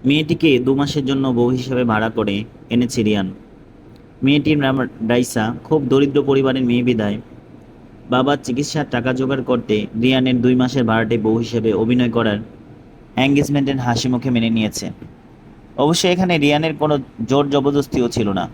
মেয়েটিকে ২ মাসের জন্য বউ হিসেবে ভাড়া করে এনেছে রিয়ান। মেয়েটির নাম রাইসা। খুব দরিদ্র পরিবারের মেয়ে বিধায় বাবার চিকিৎসার টাকা জোগাড় করতে রিয়ানের ২ মাসের ভাড়াটে বউ হিসেবে অভিনয় করার এঙ্গেজমেন্টের হাসি মুখে মেনে নিয়েছে। অবশ্য এখানে রিয়ানের কোনো জোর জবরদস্তিও ছিল না।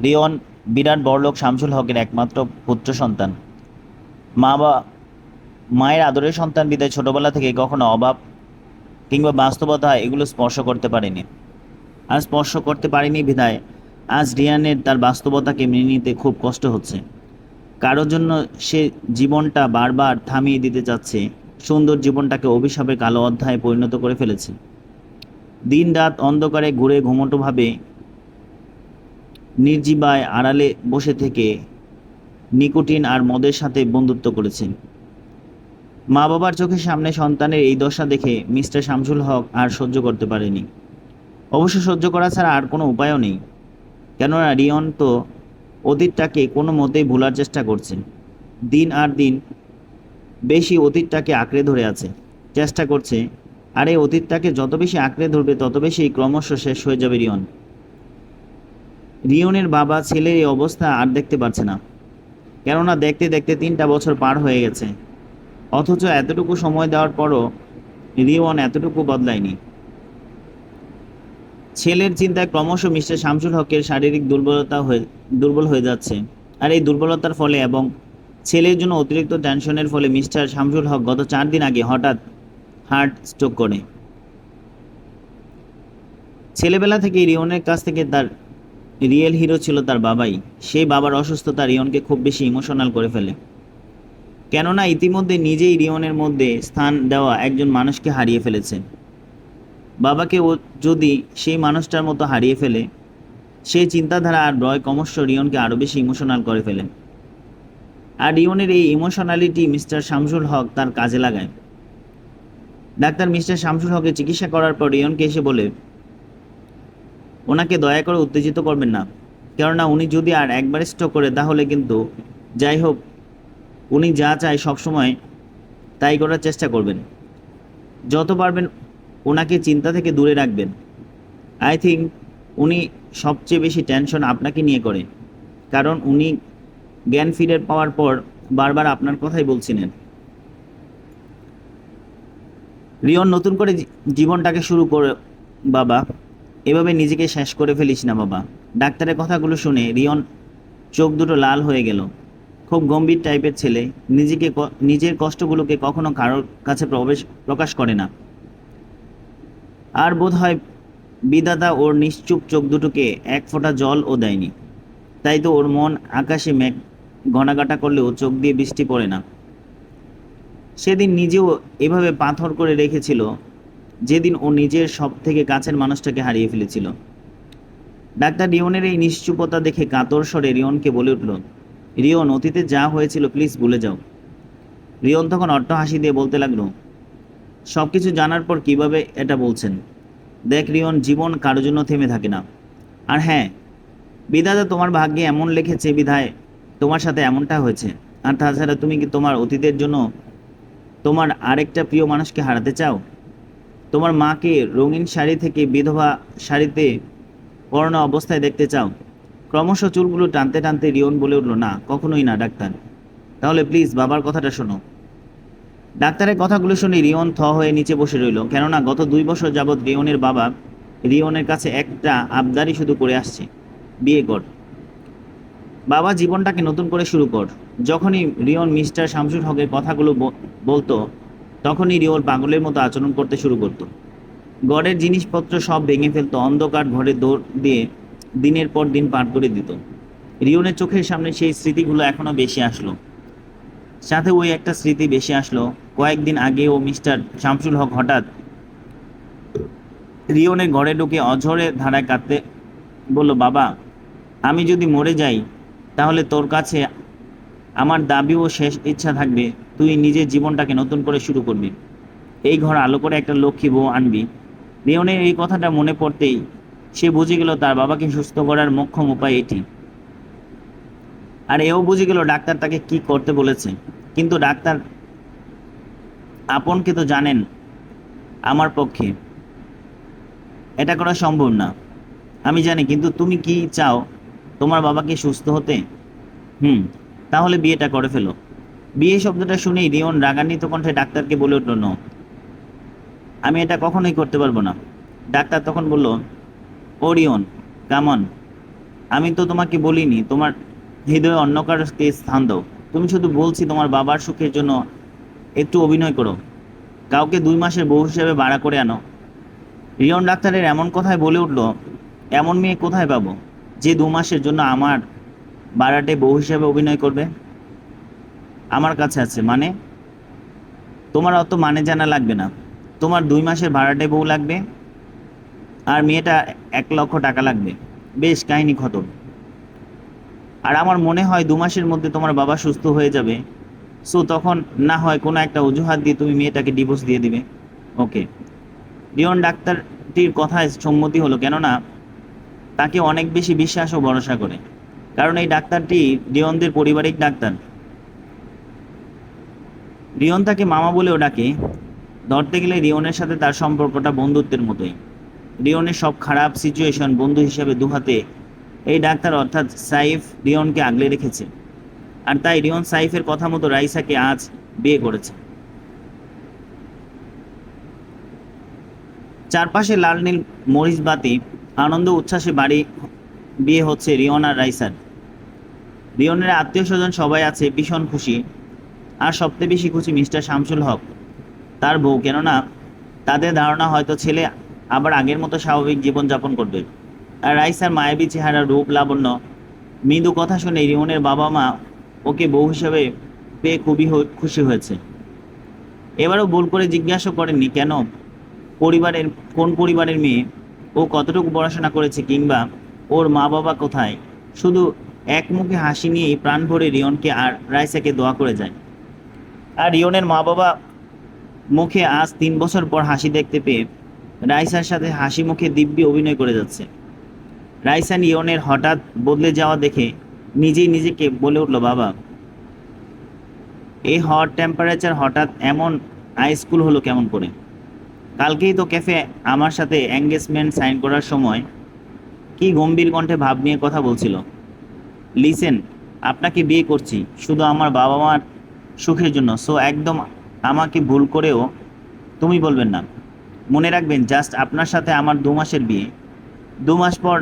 রিয়ন বিরাট বড়লোক শামসুল হকের একমাত্র পুত্র সন্তান। মা বা মায়ের আদরের সন্তান বিধায় ছোটবেলা থেকে কখনো অভাব কিংবা বাস্তবতা এগুলো স্পর্শ করতে পারেনি। আর স্পর্শ করতে পারেনি বিধায় আজ রিয়ানের তার বাস্তবতাকে মেনে নিতে খুব কষ্ট হচ্ছে। কারোর জন্য সে জীবনটা বারবার থামিয়ে দিতে চাচ্ছে, সুন্দর জীবনটাকে অভিশাপের কালো অধ্যায়ে পরিণত করে ফেলেছে। দিন রাত অন্ধকারে ঘুরে ঘুমোটোভাবে নির্জীবায় আড়ালে বসে থেকে নিকোটিন আর মদের সাথে বন্ধুত্ব করেছেন। মা বাবার চোখের সামনে সন্তানের এই দশা দেখে মিস্টার শামসুল হক আর সহ্য করতে পারেনি। অবশ্য সহ্য করা ছাড়া আর কোনো উপায়ও নেই, কেননা রিয়ন তো অতীতটাকে কোনো মতেই ভোলার চেষ্টা করছে। দিন আর দিন বেশি অতীতটাকে আঁকড়ে ধরে আছে, চেষ্টা করছে। আর এই অতীতটাকে যত বেশি আঁকড়ে ধরবে তত বেশি ক্রমশ শেষ হয়ে যাবে রিয়ন। রিয়নের বাবা ছেলের এই অবস্থা আর দেখতে পারছে না, কেননা দেখতে দেখতে ৩টা বছর পার হয়ে গেছে। অথচ এতটুকু সময় দেওয়ার পরও রিয়ন এতটুকু বদলায়নি। ছেলের চিন্তায় ক্রমশ মিস্টার শামসুল হকের শারীরিক দুর্বল হয়ে যাচ্ছে। আর এই দুর্বলতার ফলে এবং ছেলের জন্য অতিরিক্ত টেনশনের ফলে মিস্টার শামসুল হক গত ৪ দিন আগে হঠাৎ হার্ট স্ট্রোক করে। ছেলেবেলা থেকে রিয়নের কাছ থেকে তার রিয়েল হিরো ছিল তার বাবাই। সেই বাবার অসুস্থতা রিয়নকে খুব বেশি ইমোশনাল করে ফেলে, কেননা ইতিমধ্যে নিজেই রিয়নের মধ্যে স্থান দেওয়া একজন মানুষকে হারিয়ে ফেলেছে। বাবাকে ও যদি সেই মানুষটার মতো হারিয়ে ফেলে, সেই চিন্তাধারা আর ভয় ক্রমশ রিয়নকে আরও বেশি ইমোশনাল করে ফেলে। আর রিয়নের এই ইমোশনালিটি মিস্টার শামসুল হক তার কাজে লাগায়। ডাক্তার মিস্টার শামসুল হকের চিকিৎসা করার পর রিয়নকে এসে বলে, ওনাকে দয়া করে উত্তেজিত করবেন না, কেননা উনি যদি আর একবার স্ট্রোক করে তাহলে কিন্তু, যাই হোক, উনি যা চায় সবসময় তাই করার চেষ্টা করবেন। যত পারবেন ওনাকে চিন্তা থেকে দূরে রাখবেন। আই থিঙ্ক উনি সবচেয়ে বেশি টেনশন আপনাকে নিয়ে করে, কারণ উনি জ্ঞান ফিরে পাওয়ার পর বারবার আপনার কথাই বলছিলেন। রিয়ন, নতুন করে জীবনটাকে শুরু করে বাবা, এভাবে নিজেকে শেষ করে ফেলিস না বাবা। ডাক্তারের কথাগুলো শুনে রিয়ন চোখ দুটো লাল হয়ে গেল। খুব গম্ভীর টাইপের ছেলে, নিজের কষ্টগুলোকে কখনো কারোর কাছে প্রকাশ করে না। আর বোধ হয় বিধাতা ওর নিশ্চুপ চোখ দুটোকে এক ফোঁটা জলও দেয়নি। তাই তো ওর মন আকাশে মেঘ ঘনাঘাটা করলেও চোখ দিয়ে বৃষ্টি পড়ে না। সেদিন নিজেও এভাবে পাথর করে রেখেছিল, যেদিন ও নিজের সব থেকে কাছের মানুষটাকে হারিয়ে ফেলেছিল। ডাক্তার রিয়নের এই নিশ্চুপতা দেখে কাতর স্বরে রিয়নকে বলে উঠল, রিয়ন, অতীতে যা হয়েছিল প্লিজ ভুলে যাও। রিয়ন তখন অট্ট হাসি দিয়ে বলতে লাগলো, সব কিছু জানার পর কিভাবে এটা বলছেন? দেখ রিয়ন, জীবন কারোর জন্য থেমে থাকে না। আর হ্যাঁ, বিধাতা তোমার ভাগ্যে এমন লিখেছে বিধায় তোমার সাথে এমনটা হয়েছে। আর তাছাড়া তুমি কি তোমার অতীতের জন্য তোমার আরেকটা প্রিয় মানুষকে হারাতে চাও? তোমার মাকে রঙিন শাড়ি থেকে বিধবা শাড়িতে পরানো অবস্থায় দেখতে চাও? ক্রমশ চুলগুলো টানতে টানতে রিয়ন বলে উঠল, না, কখনোই না ডাক্তার। তাহলে প্লিজ বাবার কথাটা শোনো। ডাক্তারের কথাগুলো শুনে রিয়ন থ হয়ে নিচে বসে রইল, কেননা গত ২ বছর যাবৎ রিয়নের বাবা রিয়নের কাছে একটা আবদারই শুধু করে আসছে, বিয়ে কর বাবা, জীবনটাকে নতুন করে শুরু কর। যখনই রিয়ন মিস্টার শামসুল হকের কথাগুলো বলতো, তখনই রিয়ন পাগলের মতো আচরণ করতে শুরু করত। ঘরের জিনিসপত্র সব ভেঙে ফেলতো, অন্ধকার ঘরে দৌড় দিয়ে দিনের পর দিন পার করে দিত। রিয়নের চোখের সামনে সেই স্মৃতিগুলো এখনো বেশি আসলো। সাথে ওই একটা স্মৃতি বেশি আসলো, কয়েকদিন আগে ও মিস্টার শামসুল হক হঠাৎ রিয়নের ঘরে ঢুকে অঝরে ধারায় কাঁদতে বলল, বাবা, আমি যদি মরে যাই তাহলে তোর কাছে আমার দাবি ও শেষ ইচ্ছা থাকবে, তুই নিজের জীবনটাকে নতুন করে শুরু করবি। এই ঘর আলো করে একটা লক্ষ্মী বউ আনবি। রিয়নের এই কথাটা মনে পড়তেই সে বুঝে গেল তার বাবাকে সুস্থ করার মোক্ষম উপায় এটি। আর এও বুঝে গেল ডাক্তার তাকে কি করতে বলেছে। কিন্তু ডাক্তার আপনকে তো জানেন আমার পক্ষে। এটা করা সম্ভব না। আমি জানি, কিন্তু তুমি কি চাও? তোমার বাবাকে সুস্থ হতে? হুম। তাহলে বিয়েটা করে ফেলো। বিয়ে শব্দটা শুনেই রিয়ন রাগান্বিত কণ্ঠে ডাক্তারকে বলে উঠল, "নো, আমি এটা কখনোই করতে পারবো না।" ডাক্তার তখন বলল, "ও রিয়ন, কামন, আমি তো তোমাকে বলিনি তোমার হৃদয়ে অন্য কারোকে স্থান দাও। তুমি শুধু বলছি তোমার বাবার সুখের জন্য একটু অভিনয় করো। কাউকে 2 মাসের বউ হিসেবে ভাড়া করে আনো।" রিয়ন ডাক্তারের এমন কথায় বলে উঠল, "এমন মেয়ে কোথায় পাবো যে 2 মাসের জন্য আমার ভাড়াটে বউ হিসেবে অভিনয় করবে? আমার কাছে আছে। মানে? তোমার অত মানে জানা লাগবে না। তোমার 2 মাসের ভাড়াটে বউ লাগবে, আর মেয়েটা 1 লক্ষ টাকা লাগবে। বেশ, কাহিনী খতম। আর আমার মনে হয় 2 মাসের মধ্যে তোমার বাবা সুস্থ হয়ে যাবে। সো তখন না হয় কোনো একটা অজুহাত দিয়ে তুমি মেয়েটাকে ডিভোর্স দিয়ে দিবে। ওকে?" রিয়ন ডাক্তারটির কথায় সম্মতি হলো, কেননা তাকে অনেক বেশি বিশ্বাস ও ভরসা করে। কারণ এই ডাক্তারটি রিয়নদের পারিবারিক ডাক্তার। রিয়ন তাকে মামা বলেও ডাকে। ধরতে গেলে রিয়নের সাথে তার সম্পর্কটা বন্ধুত্বের মতোই। রিয়নের সব খারাপ সিচুয়েশন বন্ধু হিসেবে দুহাতে এই ডাক্তার অর্থাৎ সাইফ রিয়নকে আগলে রেখেছে। আর তাই রিয়ন সাইফের কথা মতো রাইসাকে আজ বিয়ে করেছে। চারপাশে লাল নীল মরিচ বাতি, আনন্দ উচ্ছ্বাসে বাড়ি বিয়ে হচ্ছে রিয়ন আর রাইসার। রিয়নের আত্মীয় স্বজন সবাই আছে ভীষণ খুশি। আর সবচেয়ে বেশি খুশি মিস্টার শামসুল হক, তার বউ। কেননা তাদের ধারণা হয়তো ছেলে আবার আগের মতো স্বাভাবিক জীবনযাপন করবে। আর রাইসার মায়াবী চেহারা, রূপ, লাবণ্য, মৃদু কথা শুনে রিয়নের বাবা মা ওকে বউ হিসেবে পেয়ে খুবই খুশি হয়েছে। এবারও ভুল করে জিজ্ঞাসা করেননি কেন পরিবারের কোন পরিবারের মেয়ে, ও কতটুকু পড়াশোনা করেছে, কিংবা ওর মা বাবা কোথায়। শুধু এক মুখে হাসি নিয়েই প্রাণ ভরে রিয়নকে আর রাইসাকে দোয়া করে যায়। আর রিয়নের মা বাবা মুখে আজ 3 বছর পর হাসি দেখতে পেয়ে রাইসার সাথে হাসি মুখে দিব্যি অভিনয় করে যাচ্ছে। রাইসা রিয়নের হঠাৎ বদলে যাওয়া দেখে নিজেই নিজেকে বলে উঠল, "বাবা, এই হট টেম্পারেচার হঠাৎ এমন আইসকুল হলো কেমন করে? কালকেই তো ক্যাফে আমার সাথে এঙ্গেজমেন্ট সাইন করার সময় কি গম্ভীর কণ্ঠে ভাব নিয়ে কথা বলছিল। লিসেন, আপনাকে বিয়ে করছি শুধু আমার বাবা মার সুখের জন্য। সো একদম আমাকে ভুল করেও তুমি বলবেন না। মনে রাখবেন, জাস্ট আপনার সাথে আমার 2 মাসের বিয়ে। 2 মাস পর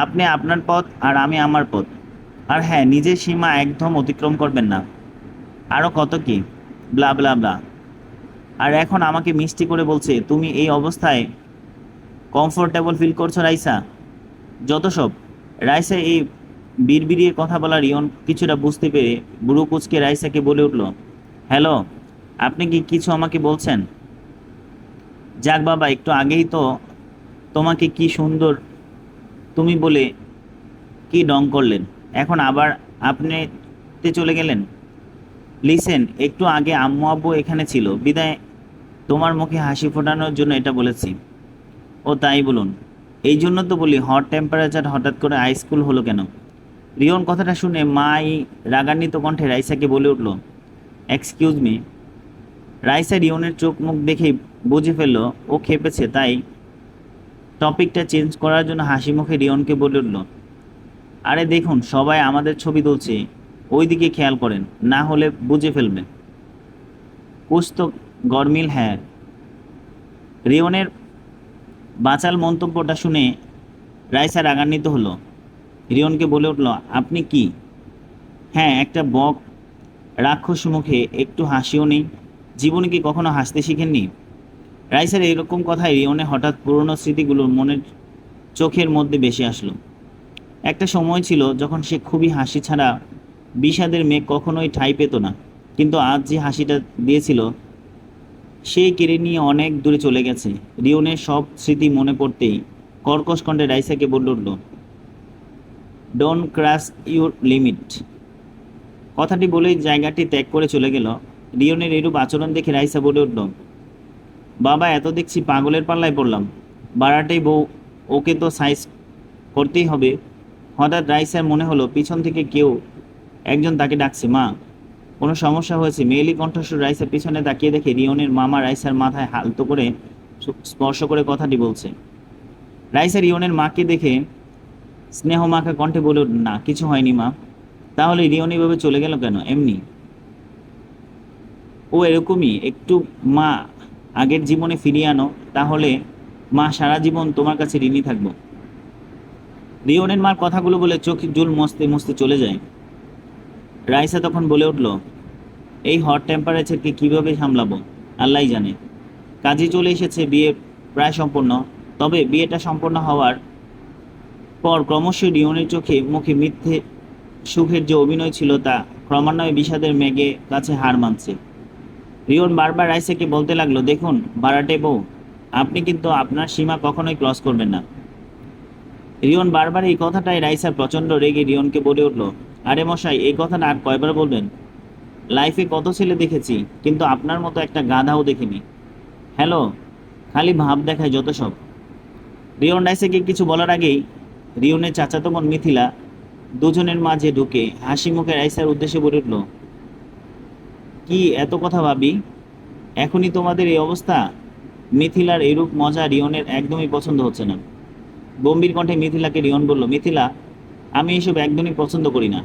আপনি আপনার পথ আর আমি আমার পথ। আর হ্যাঁ, নিজের সীমা একদম অতিক্রম করবেন না।" আরও কত কি ব্লা ব্লা ব্লা। আর এখন আমাকে মিষ্টি করে বলছে তুমি এই অবস্থায় কমফোর্টেবল ফিল করছো রাইসা? যত সব। রাইসা এই বিড়বিড়িয়ে কথা বলা রিয়ন কিছুটা বুঝতে পেরে বুড়ো কুচকে রাইসাকে বলে উঠল, "হ্যালো, আপনি কি কিছু আমাকে বলছেন? যাক বাবা, একটু আগেই তো তোমাকে কি সুন্দর তুমি বলে কি ডং করলেন, এখন আবার আপনিতে চলে গেলেন। লিসেন, একটু আগে আম্মু আব্বু এখানে ছিল বিদায় তোমার মুখে হাসি ফোটানোর জন্য এটা বলেছি।" "ও তাই বলুন। এই জন্য তো বলি হট টেম্পারেচার হঠাৎ করে আইসকুল হলো কেন?" রিয়ন কথাটা শুনে মাই রাগান্বিত কণ্ঠে রাইসাকে বলে উঠল, "এক্সকিউজ মি।" রাইসা রিয়নের চোখ মুখ দেখেই বুঝে ফেলল ও খেপেছে, তাই টপিকটা চেঞ্জ করার জন্য হাসি মুখে রিয়নকে বলে উঠল, "আরে দেখুন, সবাই আমাদের ছবি তুলছে, ওই দিকে খেয়াল করেন, না হলে বুঝে ফেলবে। কুছ তো গরমিল হ্যাঁ।" রিয়নের বাচাল মন্তব্যটা শুনে রাইসা রাগান্বিত হলো। রিয়নকে বলে উঠল, "আপনি কি? হ্যাঁ, একটা বক রাক্ষস মুখে একটু হাসিও নেই? জীবনে কি কখনো হাসতে শিখেননি?" রাইসার এরকম কথায় রিয়নে হঠাৎ পুরনো স্মৃতিগুলো মনের চোখের মধ্যে ভেসে আসলো। একটা সময় ছিল যখন সে খুবই হাসি ছাড়া বিষাদের মেঘ কখনোই ঠাঁই পেত না। কিন্তু আজ যে হাসিটা দিয়েছিল সেই কেড়ে নিয়ে অনেক দূরে চলে গেছে। রিয়নের সব স্মৃতি মনে পড়তেই কর্কশ কণ্ঠে রাইসাকে বলে উঠল, "ডোন্ট ক্রস ইউর লিমিট।" কথাটি বলেই জায়গাটি ত্যাগ করে চলে গেল। রিয়নের এরূপ আচরণ দেখে রাইসা বলে উঠল, "বাবা, এত দেখছি পাগলের পাল্লায় পড়লাম। বাড়াটাই বউ, ওকে তো সাইজ করতেই হবে।" হঠাৎ রাইসার মনে হলো পিছন থেকে কেউ একজন তাকে ডাকছে, "মা, কোনো সমস্যা হয়েছে?" মেয়েলি কণ্ঠস্বর। রাইসা পিছনে তাকিয়ে দেখে রিয়নের মামা রাইসার মাথায় হালতো করে স্পর্শ করে কথাটি বলছে। রাইসা রিয়নের মাকে দেখে স্নেহ মাখা কণ্ঠে বলে উঠল, না কিছু হয়নি মা। তাহলে রিয়ন এভাবে চলে গেল কেন? এমনি ও এরকমই একটু। মা, আগের জীবনে ফিরিয়ে আনো, তাহলে মা সারা জীবন তোমার কাছে ঋণী থাকবো। রিয়নের মার কথাগুলো বলে চোখে জল মুছতে মুছতে চলে যায়। রাইসা তখন বলে উঠল, এই হট টেম্পারেচারকে কিভাবে সামলাবো আল্লাহই জানে। কাজে চলে এসেছে, বিয়ে প্রায় সম্পূর্ণ। তবে বিয়েটা সম্পন্ন হওয়ার পর ক্রমশ রিয়নের চোখে মুখে মিথ্যে সুখের যে অভিনয় ছিল তা ক্রমান্বয়ে বিষাদের মেঘে কাছে হার মানছে। রিয়ন বারবার রাইসাকে বলতে লাগলো, দেখুন বারাটে বউ, আপনি কিন্তু আপনার সীমা কখনোই ক্রস করবেন না। রিয়ন বারবার এই কথাটাই রাইসা প্রচণ্ড রেগে রিয়নকে বলে উঠল, আরে মশাই, এই কথাটা আর কয়বার বলবেন? লাইফে কত ছেলে দেখেছি, কিন্তু আপনার মতো একটা গাধাও দেখিনি। হ্যালো, খালি ভাব দেখায় যত সব। রিয়ন রাইসাকে কিছু বলার আগেই রিয়নের চাচাতো বোন মিথিলা দুজনের মাঝে ঢুকে হাসি মুখে রাইসার উদ্দেশ্যে বলে উঠল, কি এত কথা ভাবি, এখনই তোমাদের এই অবস্থা? মিথিলার এরূপ মজা রিয়নের একদমই পছন্দ হচ্ছে না। গম্ভীর কণ্ঠে মিথিলাকে রিয়ন বলল, মিথিলা, আমি এসব একদমই পছন্দ করি না।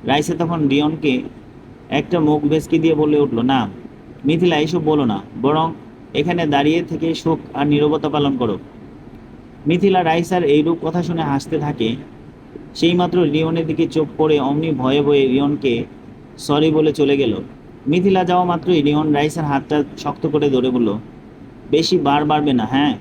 রাইসা তখন রিয়নকে একটা মুখ ভেসকি দিয়ে বলে উঠল, না মিথিলা, এসব বলো না, বরং এখানে দাঁড়িয়ে থেকে শোক আর নীরবতা পালন করো। মিথিলা রাইসার এইরূপ কথা শুনে হাসতে থাকে। সেইমাত্র রিয়নের দিকে চোখ পড়ে অমনি ভয়ে ভয়ে রিয়নকে সরি বলে চলে গেল। মিথিলা যাওয়া মাত্রই রিয়ন রাইসার হাতটা শক্ত করে ধরে বলল, বেশি বার বাড়বে না, হ্যাঁ?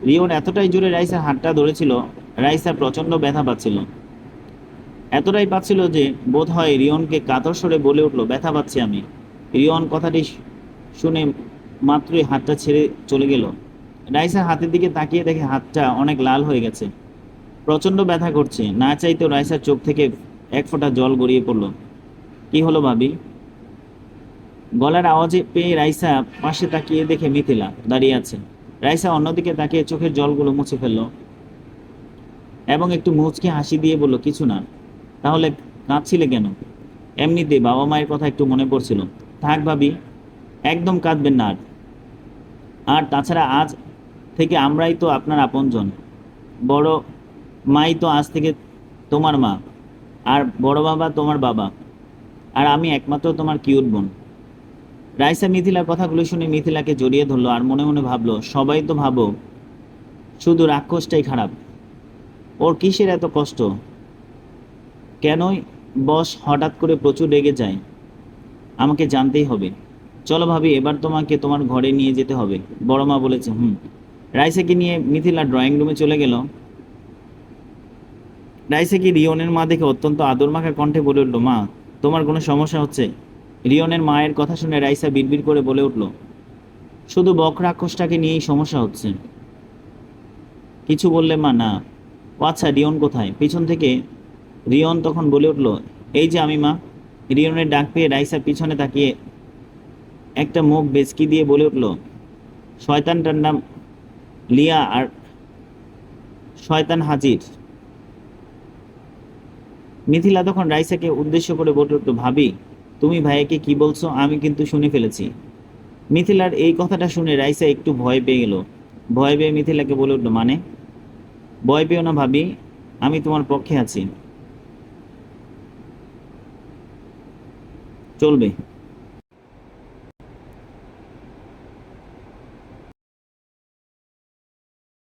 রিয়ন এতটাই জোরে রাইসার হাতটা ধরেছিল, রাইসা প্রচণ্ড ব্যথা পাচ্ছিল। এতটাই পাচ্ছিল যে বোধ হয় রিয়নকে কাতর স্বরে বলে উঠল, ব্যথা পাচ্ছি আমি। রিয়ন কথাটি শুনে মাত্রই হাতটা ছেড়ে চলে গেল। রাইসার হাতের দিকে তাকিয়ে দেখে হাতটা অনেক লাল হয়ে গেছে, প্রচণ্ড ব্যথা করছে। না চাইতেও রাইসার চোখ থেকে এক ফোঁটা জল গড়িয়ে পড়ল। কি হলো ভাবি? গলার আওয়াজে পেয়ে রাইসা পাশে তাকিয়ে দেখে মিথিলা দাঁড়িয়ে আছে। রাইসা অন্যদিকে তাকিয়ে চোখের জলগুলো মুছে ফেলল এবং একটু মুচকি হাসি দিয়ে বলল, কিছু না। তাহলে কাঁদছিলে কেন? এমনিতে বাবা মায়ের কথা একটু মনে পড়ছিল। থাক ভাবি, একদম কাঁদবেন না আর। আর তাছাড়া আজ থেকে আমরাই তো আপনার আপনজন। বড় মাই তো আজ থেকে তোমার মা, আর বড় বাবা তোমার বাবা, আর আমি একমাত্র তোমার কিউট বোন। রাইসা মিথিলার কথাগুলো শুনে মিথিলাকে জড়িয়ে ধরলো আর মনে মনে ভাবলো, সবাই তো ভাবো শুধু রাক্ষসটাই খারাপ, ওর কিসের এত কষ্ট? কেনই বস হঠাৎ করে প্রচুর রেগে যায়? আমাকে জানতেই হবে। চলো ভাবি, এবার তোমাকে তোমার ঘরে নিয়ে যেতে হবে, বড় মা বলেছে। রাইসাকে নিয়ে মিথিলা ড্রয়িং রুমে চলে গেল। রাইসাকে রিয়নের মা দেখে অত্যন্ত আদর মাখা কণ্ঠে বলে উঠল, মা, তোমার কোনো সমস্যা হচ্ছে? রিয়নের মায়ের কথা শুনে রাইসা বিড়বিড় করে বলে উঠল, শুধু বক রাক্ষসটাকে নিয়েই সমস্যা হচ্ছে। কিছু বললে মা? না। ও আচ্ছা, রিয়ন কোথায়? পিছন থেকে রিয়ন তখন বলে উঠল, এই যে আমি মা। রিয়নের ডাক পেয়ে রাইসা পিছনে তাকিয়ে একটা মুখ বেচকি দিয়ে বলে উঠল, শয়তানটার নাম লিয়া আর শয়তান হাজির। মিথিলা তখন রাইসাকে উদ্দেশ্য করে বলে উঠল, ভাবি, তুমি ভাইয়াকে কি বলছো? আমি কিন্তু শুনে ফেলেছি। মিথিলার এই কথাটা শুনে রাইসা একটু ভয় পেয়ে গেল। ভয় পেয়ে মিথিলাকে বলে উঠল, মানে? ভয় পেও না ভাবি, আমি তোমার পক্ষে আছি, চলবে।